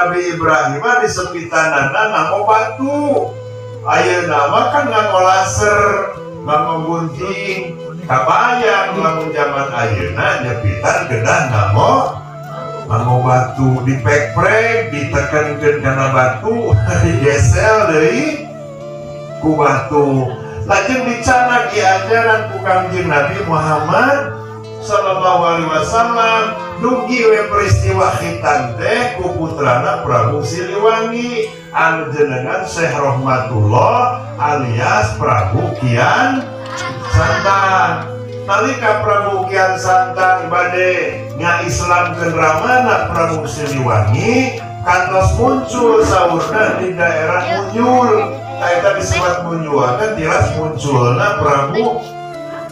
Nabi Ibrahim di sepitanana nganggo batu. Ayeuna mah kan nganggo laser, nganggo gunting. Kabayang lamun zaman ayeuna nyepitan gedah nganggo batu, dipek-prek, ditekankeun kana batu, digesel deui ku batu. Lajeng dicana diajaran ku Kangjeng Nabi Muhammad sallallahu alaihi wasallam dugi we peristiwa khitan teh ku putrana Prabu Siliwangi anu jenengan Syekh Rahmatullah alias Prabu Kian Santang. Nalika Prabu Kian Santang bade ngaislamkeun ramana Prabu Siliwangi kantos muncul saurna di daerah Munyul. Eta disebut Munyul kan jelas munculna Prabu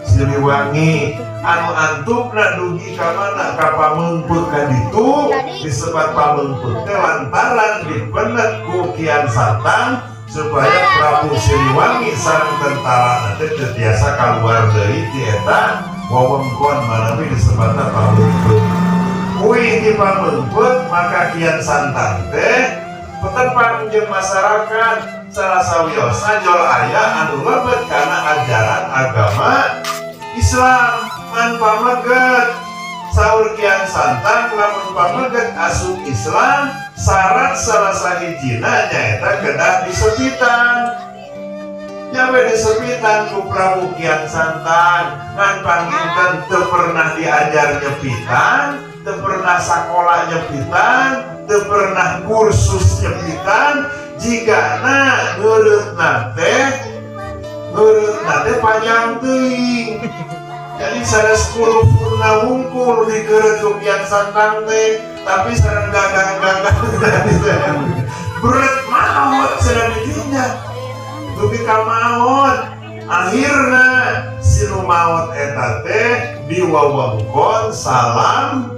Siliwangi anu antukna dugi ka mana ka Pamengpeut ka ditu disebut Pamengpeut teh lantaran dipenet ku Kian Santang supaya Prabu Siliwangi sareng tentara teh tiasa kaluar deui ti eta wewengkon manawi disebutna Pamengpeut. Kuih di Pamengpeut maka Kian Santang teh petepang jeung masyarakat salah sawiosna jol aya anu lebet kana ajaran agama Islam ngan pameget. Saur Kian Santang lamun pameget asup Islam syarat salah sahijina nyaeta kedah disepitan. Nyawe disepitan ku Prabu Kian Santang ngan panginten teu pernah diajar nyepitan, teu pernah sakola nyepitan, teu pernah kursus nyepitan. Jigana ngeureutna teh panjang teuing. Jadi sanes purna wungkul dikeureuh ku Kian Santang teh, tapi sareng gagang-gagang berat maot cenah didinya. Dugi ka maot. Akhirna sinu maot eta teh diwawengkon salam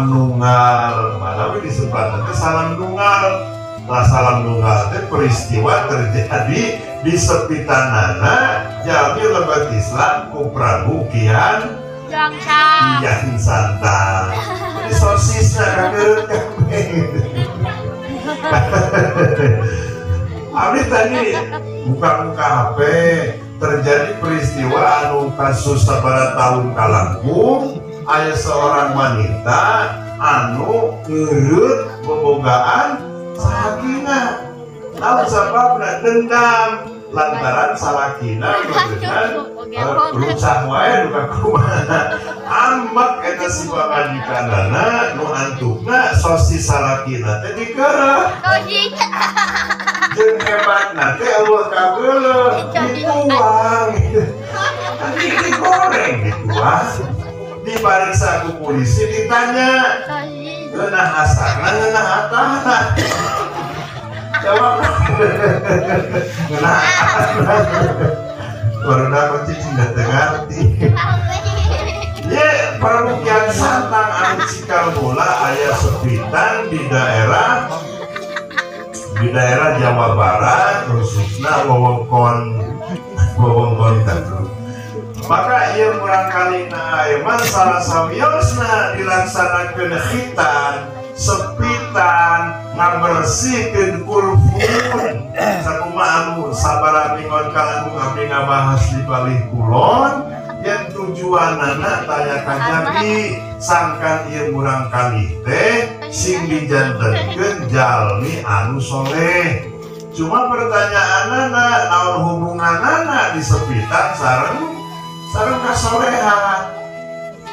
nunggal. Malawi disebutna teh salam nunggal. Lah salam nunggal teh peristiwa terjadi di sepitanana jalmi lebat Islam ku Prabu Kian Santang. Ini sosisnya kageut kabeh. Abdi tadi buka-buka HP terjadi peristiwa anu kasus sabaraha tahun kalangkung aya seorang wanita anu ngeureut bobogaan salakina. Namun sababna dendam lantaran salakina beunang rusak wae duka kumaha. Ambek eta si pamajikanana nu antukna sosis salakina teh dikeureuh. Jeung hebatna teh eueuh kageuleuh dituang. Nanti digoreng dituang. Dipariksa ku polisi ditanya. Geunah asarna geunah atahna. Jawab. Geunah atahna. Karena cicing teu ngarti. Ye, Prabu Kian Santang anu cikal bola aya sepitan di daerah Jawa Barat khususna wewengkon Tegal. Maka ieu murangkalina eman salah sawiosna dilaksanakeun khitan sepitan ngabersihkeun kulfun sakumaha anu sabaraha mingon kalangkung abdi ngabahas di palih kulon yang tujuanana taya kajabi sangkan ieu murangkalih teh sing dijantenkeun jalmi anu soleh. Cuma pertanyaanana naon hubunganana di sepitan sareng kasolehan.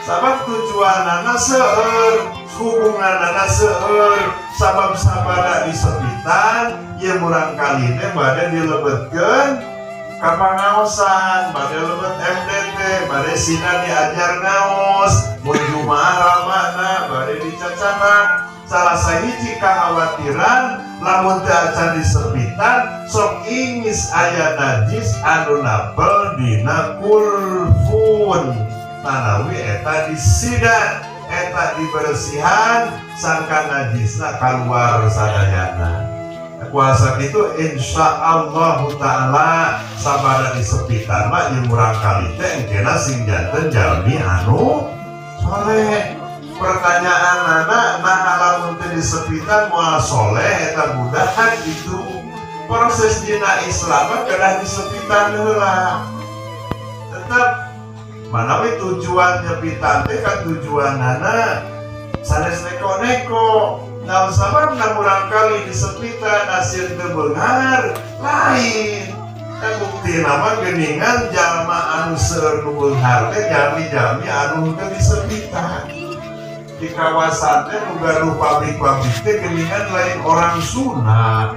Sabab tujuanana seueur, hubunganana seueur, sabab sabada di sepitan ieu murangkalih teh bade dilebetkeun ka pangaosan, bade lebet MDT, bade sina diajar ngaos, mun jumaah ramana bade dicacana. Salah sahiji kakhawatiran lamun teu acan disepitan sok ingis aya najis anu napel dina kulfun. Tanawi eta disidat, eta dibersihan sangka najisna kaluar sadayana. Kuasa itu insyaallah taala sabada disepitan mah ieu murangkalih teh engkena sing janten jalmi anu soleh. Pertanyaan anak nah lamun teu disepitan mual soleh eta budak itu proses dina Islam kedah disepitan heula. Tetap manawi tujuan nyepitan teh kan tujuanana sanes neko-neko. Nah sababna urang kali disepitan hasil teu beunghar lain. Kan bukti nama geningan jalma anu seueur nu beunghar teh jalmi-jalmi anu teu disepitan. Di kawasan teh nu gaduh pabrik-pabrik teh geningan lain orang Sunda,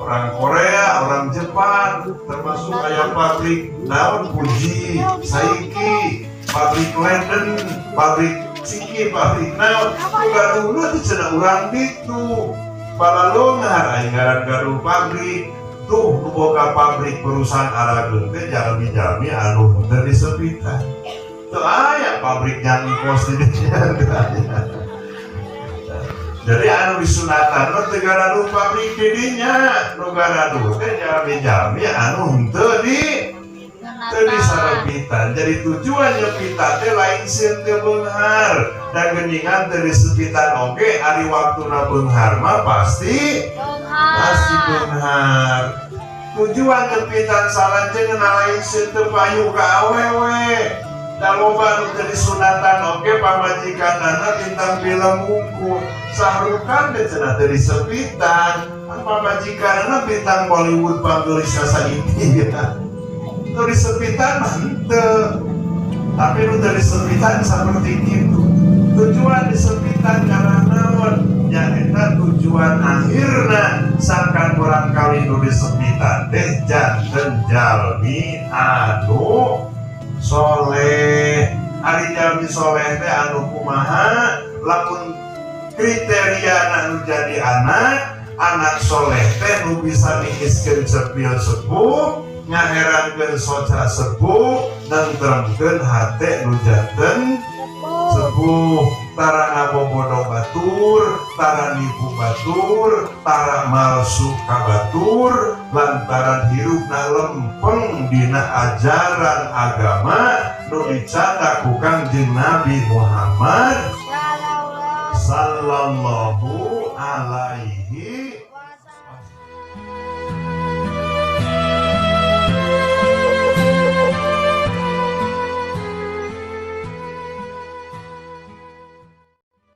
orang Korea, orang Jepang, termasuk kayak pabrik naon Fuji, Saiki, pabrik Lenden, pabrik Siki, pabrik naon, nu gaduhna teh cenah urang ditu. Balalongar aya gaduh pabrik tuh nu boga pabrik perusahaan arageun teh jalmi-jalmi anu teu disepitan. Teu aya pabrik yang kos di dinya. Jadi anu disunatan mah teu gaduh pabrik di dinya, nu gaduh teh jalmi-jalmi anu teu disarepitan. Jadi tujuan nyepitan teh lain sieun teu beunghar dan geuningan teu disepitan oge ari waktuna beunghar mah pasti beunghar. Tujuan nyepitan salanjeng lain sieun teu payu ka awewe. Da loba nu teu disunatan oge pamajikanana bintang film unggul. Sahrukan teh cenah teu disepitan. Pamajikanana bintang Bollywood panggelis asa ini ya. Teu disepitan mah henteu. Tapi nu teu disepitan saperti kitu. Tujuan disepitan karena naon? Nyaeta tujuan akhirna sangkan barangkali nu disepitan teh janten jalmi anu soleh. Ari jalmi soleh teh anu kumaha? Lamun kriteria anu jadi anak soleh teh nu bisa niiskeun cepil sepuh, ngaherankeun soca sepuh, nentremkeun hate nu janten sepuh. Tara ngabobodo batur, tara nipu batur, tara malsu ka batur, lantaran hirupna lempeng dina ajaran agama nu dicanda ku Kangjeng Nabi Muhammad sallallahu alaihi